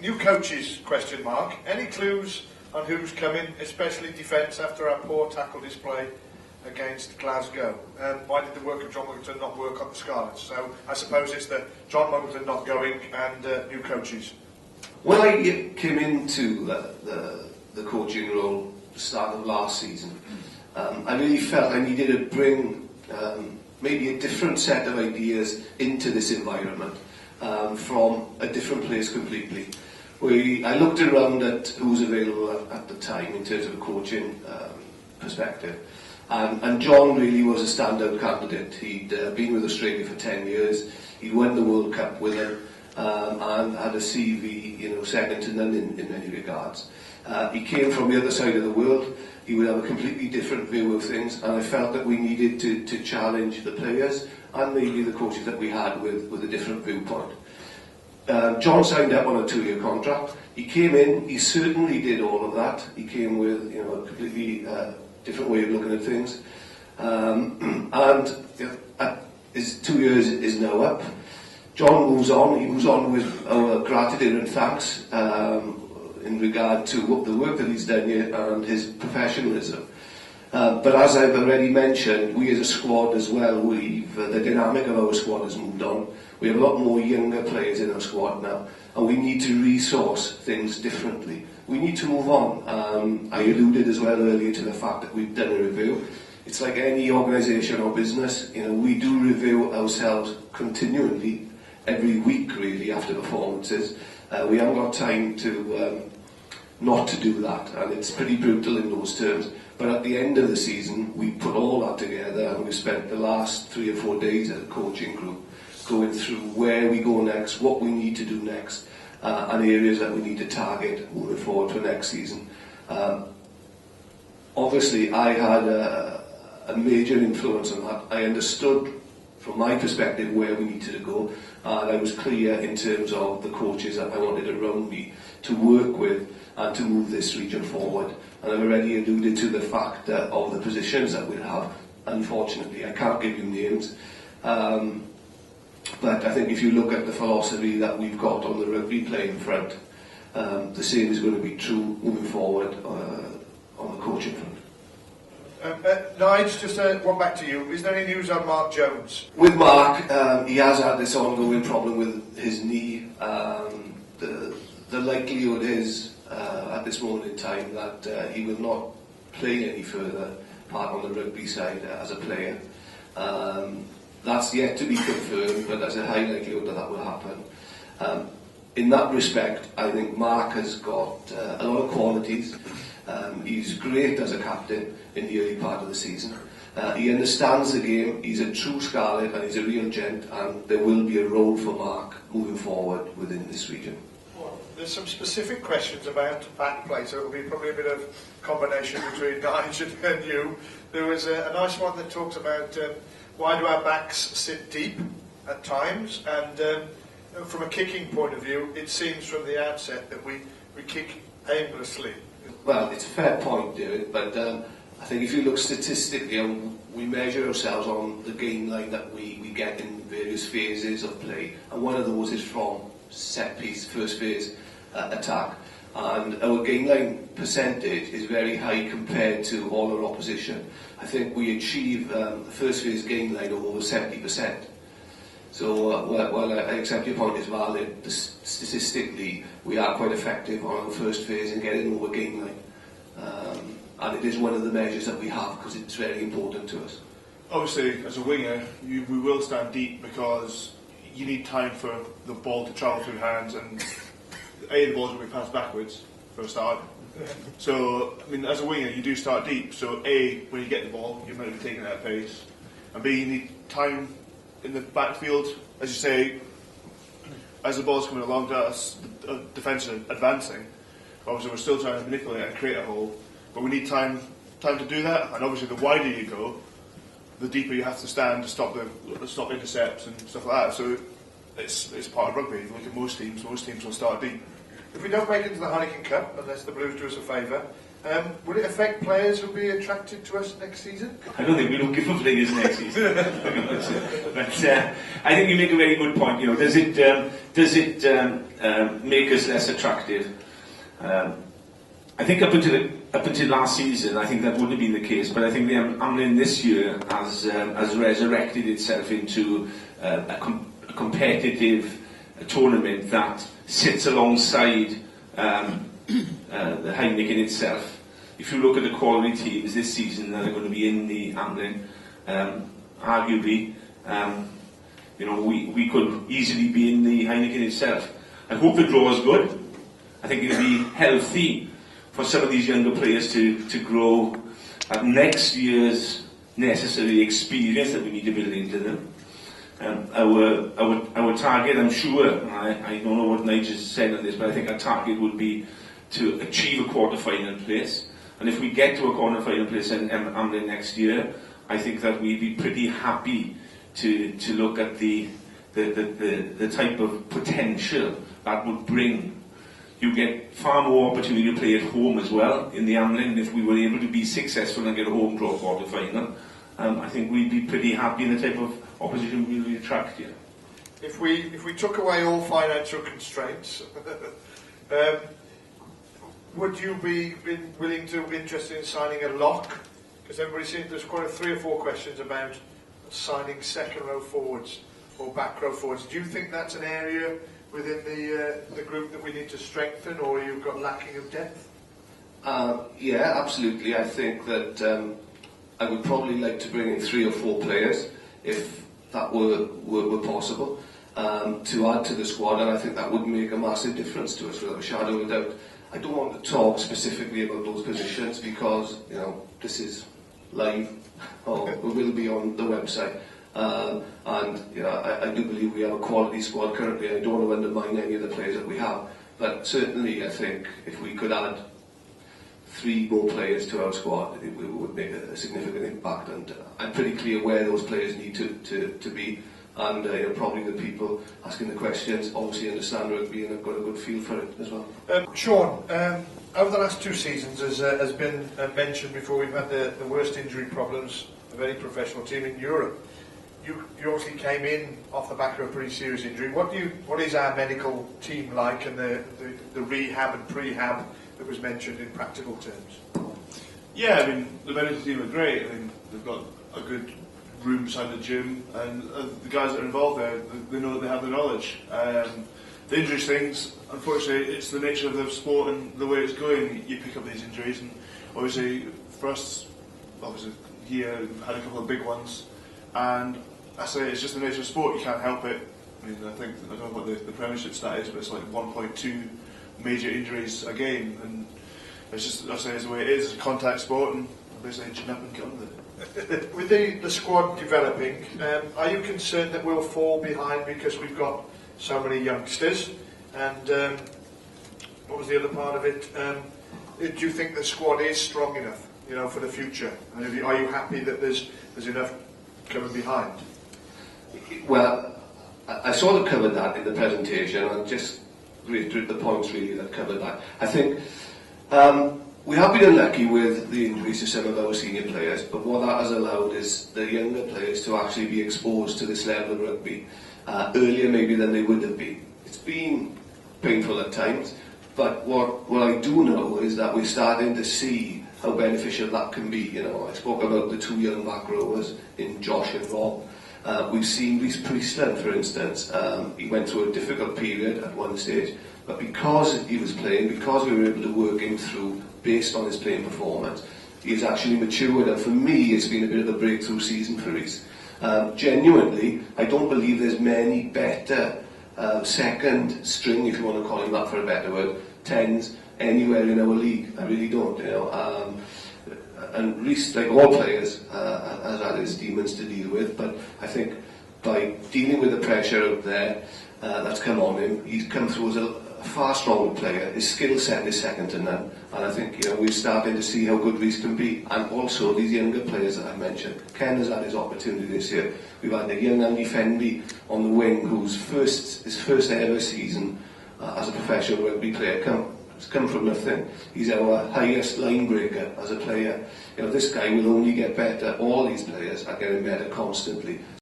New coaches, question mark. Any clues on who's coming, especially defence, after our poor tackle display against Glasgow? Why did the work of John Muggleton not work on the Scarlets? So I suppose it's the John Muggleton not going and new coaches. When I came into the coaching role at the start of last season, I really felt I needed to bring maybe a different set of ideas into this environment from a different place completely. I looked around at who was available at the time in terms of a coaching perspective, and John really was a standout candidate. He'd been with Australia for 10 years, he'd won the World Cup with them, and had a CV, second to none in many regards. He came from the other side of the world. He would have a completely different view of things, and I felt that we needed to challenge the players and maybe the coaches that we had with a different viewpoint. John signed up on a 2-year contract. He came in, he certainly did all of that. He came with a completely different way of looking at things. His 2 years is now up. John moves on. He moves on with our gratitude and thanks in regard to the work that he's done here and his professionalism. But as I've already mentioned, we as a squad as well, the dynamic of our squad has moved on. We have a lot more younger players in our squad now, and we need to resource things differently. We need to move on. I alluded as well earlier to the fact that we've done a review. It's like any organisation or business, we do review ourselves continually, every week really, after performances. We haven't got time to not to do that, and it's pretty brutal in those terms. But at the end of the season, we put all that together, and we spent the last 3 or 4 days as a coaching group going through where we go next, what we need to do next, and areas that we need to target moving forward for next season. Obviously, I had a major influence on that. I understood, from my perspective, where we needed to go, and I was clear in terms of the coaches that I wanted around me to work with and to move this region forward. And I've already alluded to the fact of the positions that we'll have. Unfortunately, I can't give you names. But I think if you look at the philosophy that we've got on the rugby playing front, the same is going to be true moving forward on the coaching front. Nigel, just one back to you. Is there any news on Mark Jones? With Mark, he has had this ongoing problem with his knee. The likelihood is, at this moment in time, that he will not play any further part on the rugby side as a player. That's yet to be confirmed, but there's a high likelihood that will happen. In that respect, I think Mark has got a lot of qualities. He's great as a captain in the early part of the season. He understands the game, he's a true Scarlet and he's a real gent, and there will be a role for Mark moving forward within this region. Well, there's some specific questions about back play, so it'll be probably a bit of combination between Nigel and you. There was a nice one that talks about why do our backs sit deep at times, and from a kicking point of view, it seems from the outset that we kick aimlessly. Well, it's a fair point, David, but I think if you look statistically, we measure ourselves on the gain line that we get in various phases of play, and one of those is from set piece, first phase attack, and our gain line percentage is very high compared to all our opposition. I think we achieve the first phase gain line of over 70%. So while I accept your point is valid, statistically we are quite effective on our first phase in getting over gain line. And it is one of the measures that we have because it's very important to us. Obviously, as a winger, we will stand deep because you need time for the ball to travel through hands, and the ball's going to be passed backwards for a start. So, I mean, as a winger, you do start deep. So, when you get the ball, you're meant to be taking it at pace, and B, you need time in the backfield, as you say, as the ball's coming along to us, the defence is advancing. Obviously, we're still trying to manipulate and create a hole, but we need time to do that. And obviously, the wider you go, the deeper you have to stand to stop intercepts and stuff like that. So it's part of rugby. If you look at most teams will start deep. If we don't make it to the Heineken Cup, unless the Blues do us a favour, Will it affect players who'll be attracted to us next season? I don't think we're looking for players next season. But I think you make a very good point. You know, does it make us less attractive? I think up until last season, I think that wouldn't have been the case. But I think the Amlin this year has resurrected itself into a competitive tournament that sits alongside the Heineken itself. If you look at the quality teams this season that are going to be in the Amlin, arguably, you know, we could easily be in the Heineken itself. I hope the draw is good. I think it'll be healthy for some of these younger players to grow at next year's necessary experience that we need to build into them. Our target, I'm sure, I don't know what Nigel said on this, but I think our target would be to achieve a quarter-final place. And if we get to a quarter-final place in Amlin next year, I think that we'd be pretty happy to look at the type of potential that would bring. You get far more opportunity to play at home as well in the Amlin. If we were able to be successful and get a home draw quarter-final, I think we'd be pretty happy in the type of opposition we will attract here. If we took away all financial constraints, would you be willing to be interested in signing a lock? Because everybody seems there's quite 3 or 4 questions about signing second row forwards or back row forwards. Do you think that's an area within the group that we need to strengthen, or you've got lacking of depth? Yeah, absolutely. I think that I would probably like to bring in 3 or 4 players if that were possible to add to the squad, and I think that would make a massive difference to us without a shadow of a doubt. I don't want to talk specifically about those positions because, you know, this is live or it will be on the website. And you know, I do believe we have a quality squad currently. I don't want to undermine any of the players that we have, but certainly I think if we could add 3 more players to our squad, it would make a significant impact. And I'm pretty clear where those players need to be. And you know, probably the people asking the questions obviously understand rugby and have got a good feel for it as well. Sean, over the last 2 seasons, as has been mentioned before, we've had the worst injury problems of any professional team in Europe. You obviously came in off the back of a pretty serious injury. What is our medical team like, and the rehab and prehab that was mentioned in practical terms? Yeah, I mean, the medical team are great. I mean, they've got a good room beside the gym, and the guys that are involved there, they know that they have the knowledge. The injuries things, unfortunately, it's the nature of the sport and the way it's going. You pick up these injuries, and obviously for us, obviously here we've had a couple of big ones, and I say it's just the nature of sport. You can't help it. I mean, I don't know what the Premiership stat is, but it's like 1.2 major injuries a game, and it's just, I say, it's the way it is. It's a contact sport, and basically chin up and get on with it. With the squad developing, are you concerned that we'll fall behind because we've got so many youngsters? And what was the other part of it? Do you think the squad is strong enough, you know, for the future? And are you happy that there's enough coming behind? Well, I sort of covered that in the presentation, and just reiterate the points really that covered that. I think we have been unlucky with the injuries to some of our senior players, but what that has allowed is the younger players to actually be exposed to this level of rugby earlier maybe than they would have been. It's been painful at times, but what I do know is that we're starting to see how beneficial that can be. You know, I spoke about the 2 young back rowers in Josh and Rob. We've seen Reece Priestland, for instance. He went through a difficult period at one stage, but because he was playing, because we were able to work him through based on his playing performance, he's actually matured, and for me it's been a bit of a breakthrough season for Reece. Genuinely, I don't believe there's many better second string, if you want to call him that for a better word, 10s anywhere in our league. I really don't, you know. And Reece, like all players, has had his demons to deal with, but I think by dealing with the pressure out there that's come on him, he's come through as a far stronger player. His skill set is second to none, and I think, you know, we're starting to see how good Reece can be. And also these younger players that I mentioned. Ken has had his opportunity this year. We've had the young Andy Fenby on the wing, whose his first ever season as a professional rugby player He's come from nothing. He's our highest line breaker as a player. You know, this guy will only get better. All these players are getting better constantly.